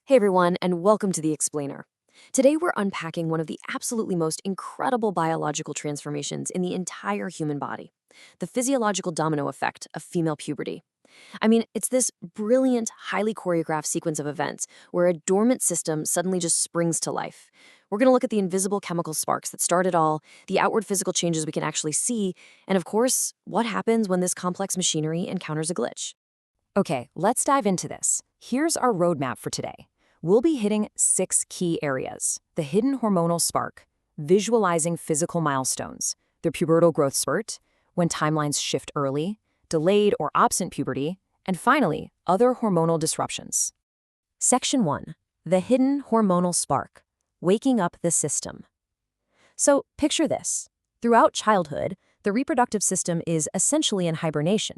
Hey everyone, and welcome to The Explainer. Today we're unpacking one of the absolutely most incredible biological transformations in the entire human body, the physiological domino effect of female puberty. It's this brilliant, highly choreographed sequence of events where a dormant system suddenly just springs to life. We're going to look at the invisible chemical sparks that start it all, the outward physical changes we can actually see, and of course, what happens when this complex machinery encounters a glitch. Okay, let's dive into this. Here's our roadmap for today. We'll be hitting 6 key areas: the hidden hormonal spark, visualizing physical milestones, the pubertal growth spurt, when timelines shift early, delayed or absent puberty, and finally, other hormonal disruptions. Section 1. The hidden hormonal spark, waking up the system. So picture this. Throughout childhood, the reproductive system is essentially in hibernation,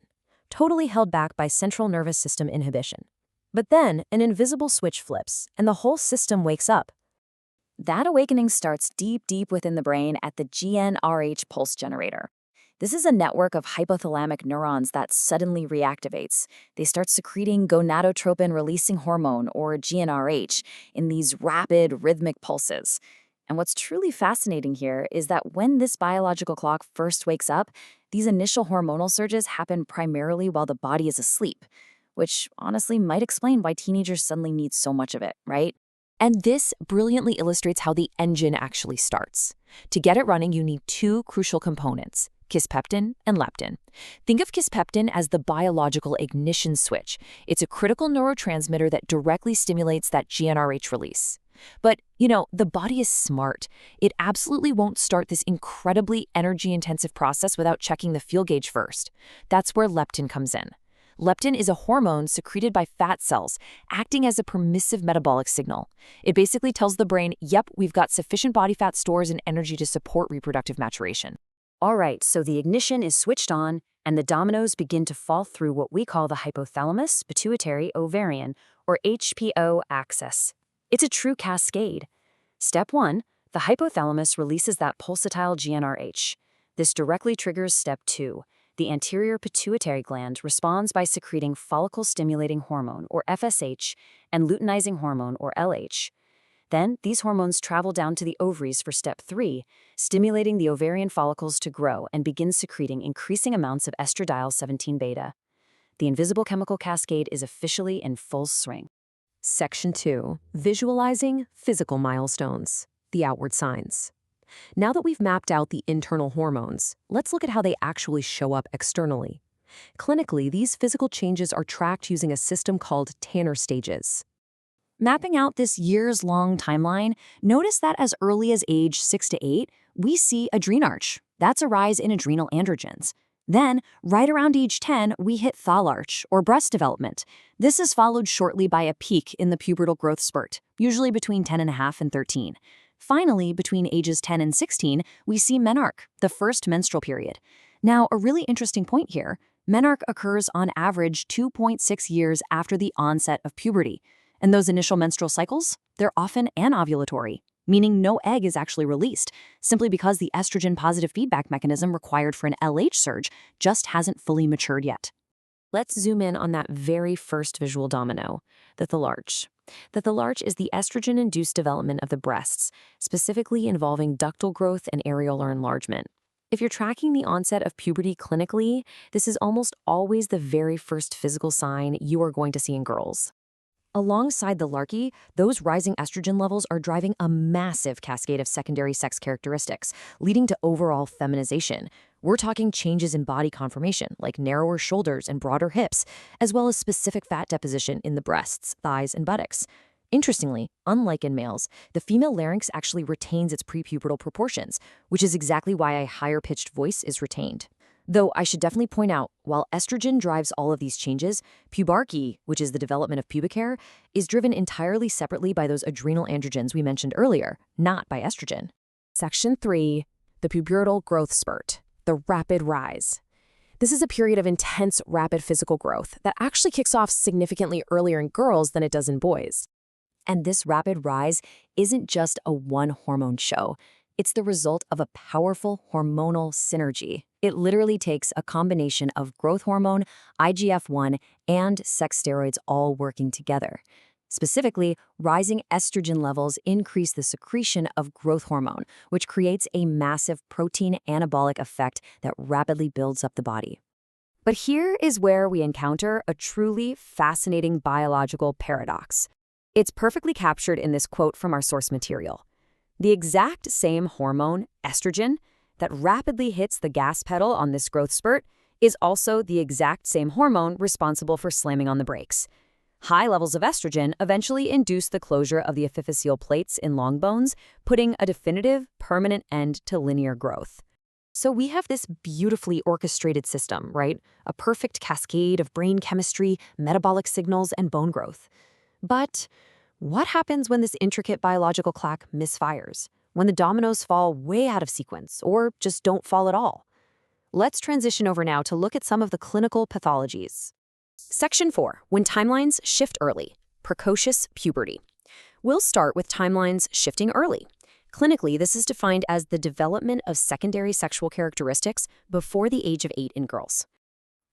totally held back by central nervous system inhibition. But then, an invisible switch flips, and the whole system wakes up. That awakening starts deep within the brain at the GnRH pulse generator. This is a network of hypothalamic neurons that suddenly reactivates. They start secreting gonadotropin-releasing hormone, or GnRH, in these rapid, rhythmic pulses. And what's truly fascinating here is that when this biological clock first wakes up, these initial hormonal surges happen primarily while the body is asleep, which honestly might explain why teenagers suddenly need so much of it, right? And this brilliantly illustrates how the engine actually starts. To get it running, you need 2 crucial components: kisspeptin and leptin. Think of kisspeptin as the biological ignition switch. It's a critical neurotransmitter that directly stimulates that GnRH release. But, the body is smart. It absolutely won't start this incredibly energy-intensive process without checking the fuel gauge first. That's where leptin comes in. Leptin is a hormone secreted by fat cells, acting as a permissive metabolic signal. It basically tells the brain, yep, we've got sufficient body fat stores and energy to support reproductive maturation. All right, so the ignition is switched on, and the dominoes begin to fall through what we call the hypothalamus, pituitary, ovarian, or HPO axis. It's a true cascade. Step 1, the hypothalamus releases that pulsatile GnRH. This directly triggers step 2. The anterior pituitary gland responds by secreting follicle-stimulating hormone, or FSH, and luteinizing hormone, or LH. Then, these hormones travel down to the ovaries for step 3, stimulating the ovarian follicles to grow and begin secreting increasing amounts of estradiol 17-beta. The invisible chemical cascade is officially in full swing. Section 2. Visualizing physical milestones, the outward signs. Now that we've mapped out the internal hormones, let's look at how they actually show up externally. Clinically, these physical changes are tracked using a system called Tanner stages. Mapping out this years-long timeline, notice that as early as age 6 to 8, we see adrenarche. That's a rise in adrenal androgens. Then, right around age 10, we hit thelarche, or breast development. This is followed shortly by a peak in the pubertal growth spurt, usually between 10.5 and 13. Finally, between ages 10 and 16, we see menarche, the first menstrual period. Now, a really interesting point here, menarche occurs on average 2.6 years after the onset of puberty. And those initial menstrual cycles, they're often anovulatory, meaning no egg is actually released, simply because the estrogen-positive feedback mechanism required for an LH surge just hasn't fully matured yet. Let's zoom in on that very first visual domino, the thelarche. The thelarche is the estrogen-induced development of the breasts, specifically involving ductal growth and areolar enlargement. If you're tracking the onset of puberty clinically, this is almost always the very first physical sign you are going to see in girls. Alongside the thelarche, those rising estrogen levels are driving a massive cascade of secondary sex characteristics, leading to overall feminization. We're talking changes in body conformation, like narrower shoulders and broader hips, as well as specific fat deposition in the breasts, thighs, and buttocks. Interestingly, unlike in males, the female larynx actually retains its prepubertal proportions, which is exactly why a higher-pitched voice is retained. Though I should definitely point out, while estrogen drives all of these changes, pubarche, which is the development of pubic hair, is driven entirely separately by those adrenal androgens we mentioned earlier, not by estrogen. Section 3. The pubertal growth spurt, the rapid rise. This is a period of intense, rapid physical growth that actually kicks off significantly earlier in girls than it does in boys. And this rapid rise isn't just a one-hormone show. It's the result of a powerful hormonal synergy. It literally takes a combination of growth hormone, IGF-1, and sex steroids all working together. Specifically, rising estrogen levels increase the secretion of growth hormone, which creates a massive protein anabolic effect that rapidly builds up the body. But here is where we encounter a truly fascinating biological paradox. It's perfectly captured in this quote from our source material. The exact same hormone, estrogen, that rapidly hits the gas pedal on this growth spurt is also the exact same hormone responsible for slamming on the brakes. High levels of estrogen eventually induce the closure of the epiphyseal plates in long bones, putting a definitive, permanent end to linear growth. So we have this beautifully orchestrated system, right? A perfect cascade of brain chemistry, metabolic signals, and bone growth. But what happens when this intricate biological clock misfires? When the dominoes fall way out of sequence, or just don't fall at all? Let's transition over now to look at some of the clinical pathologies. Section 4. When timelines shift early. Precocious puberty. We'll start with timelines shifting early. Clinically, this is defined as the development of secondary sexual characteristics before the age of 8 in girls.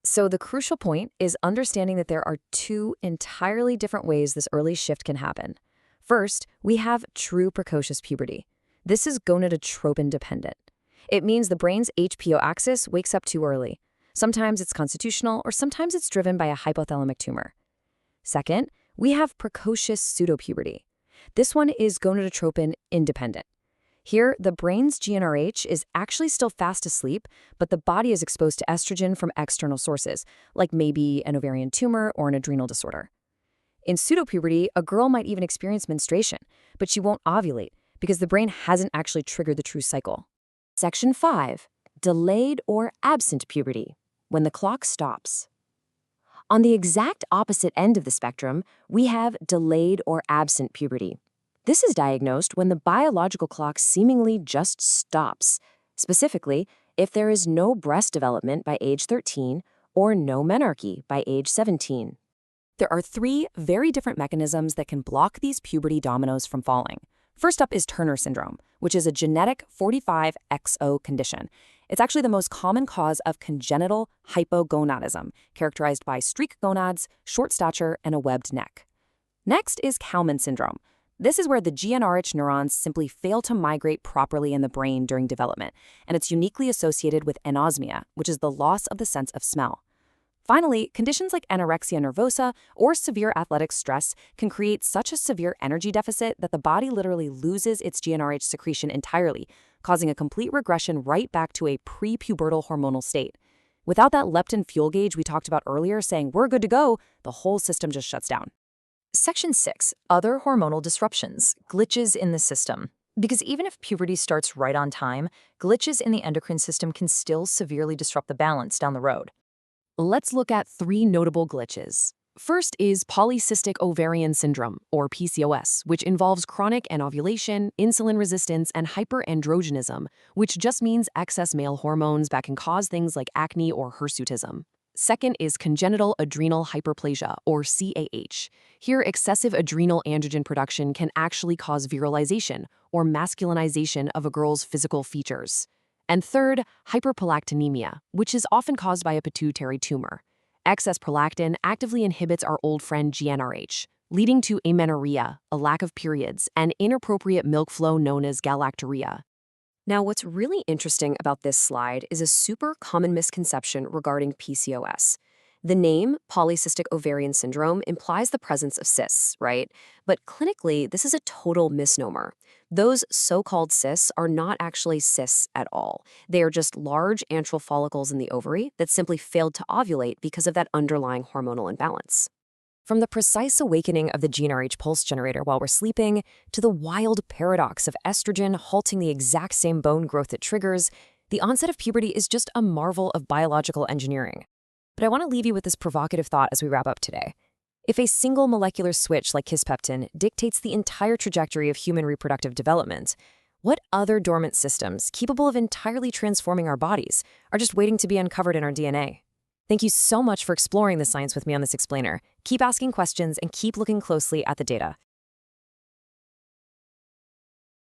So the crucial point is understanding that there are two entirely different ways this early shift can happen. First, we have true precocious puberty. This is gonadotropin dependent. It means the brain's HPO axis wakes up too early. Sometimes it's constitutional, or sometimes it's driven by a hypothalamic tumor. Second, we have precocious pseudopuberty. This one is gonadotropin independent. Here, the brain's GnRH is actually still fast asleep, but the body is exposed to estrogen from external sources, like maybe an ovarian tumor or an adrenal disorder. In pseudopuberty, a girl might even experience menstruation, but she won't ovulate because the brain hasn't actually triggered the true cycle. Section 5. Delayed or absent puberty. When the clock stops. On the exact opposite end of the spectrum, we have delayed or absent puberty. This is diagnosed when the biological clock seemingly just stops, specifically if there is no breast development by age 13 or no menarche by age 17. There are 3 very different mechanisms that can block these puberty dominoes from falling. First up is Turner syndrome, which is a genetic 45XO condition. It's actually the most common cause of congenital hypogonadism, characterized by streak gonads, short stature, and a webbed neck. Next is Kalman syndrome. This is where the GnRH neurons simply fail to migrate properly in the brain during development, and it's uniquely associated with anosmia, which is the loss of the sense of smell. Finally, conditions like anorexia nervosa or severe athletic stress can create such a severe energy deficit that the body literally loses its GnRH secretion entirely, causing a complete regression right back to a pre-pubertal hormonal state. Without that leptin fuel gauge we talked about earlier saying we're good to go, the whole system just shuts down. Section 6. Other hormonal disruptions, glitches in the system. Because even if puberty starts right on time, glitches in the endocrine system can still severely disrupt the balance down the road. Let's look at 3 notable glitches. First is polycystic ovarian syndrome, or PCOS, which involves chronic anovulation, insulin resistance, and hyperandrogenism, which just means excess male hormones that can cause things like acne or hirsutism. Second is congenital adrenal hyperplasia, or CAH. Here, excessive adrenal androgen production can actually cause virilization, or masculinization of a girl's physical features. And third, hyperprolactinemia, which is often caused by a pituitary tumor. Excess prolactin actively inhibits our old friend GnRH, leading to amenorrhea, a lack of periods, and inappropriate milk flow known as galactorrhea. Now, what's really interesting about this slide is a super common misconception regarding PCOS. The name, polycystic ovarian syndrome, implies the presence of cysts, right? But clinically, this is a total misnomer. Those so-called cysts are not actually cysts at all. They are just large antral follicles in the ovary that simply failed to ovulate because of that underlying hormonal imbalance. From the precise awakening of the GnRH pulse generator while we're sleeping, to the wild paradox of estrogen halting the exact same bone growth it triggers, the onset of puberty is just a marvel of biological engineering. But I want to leave you with this provocative thought as we wrap up today. If a single molecular switch like kisspeptin dictates the entire trajectory of human reproductive development, what other dormant systems capable of entirely transforming our bodies are just waiting to be uncovered in our DNA? Thank you so much for exploring the science with me on this explainer. Keep asking questions and keep looking closely at the data.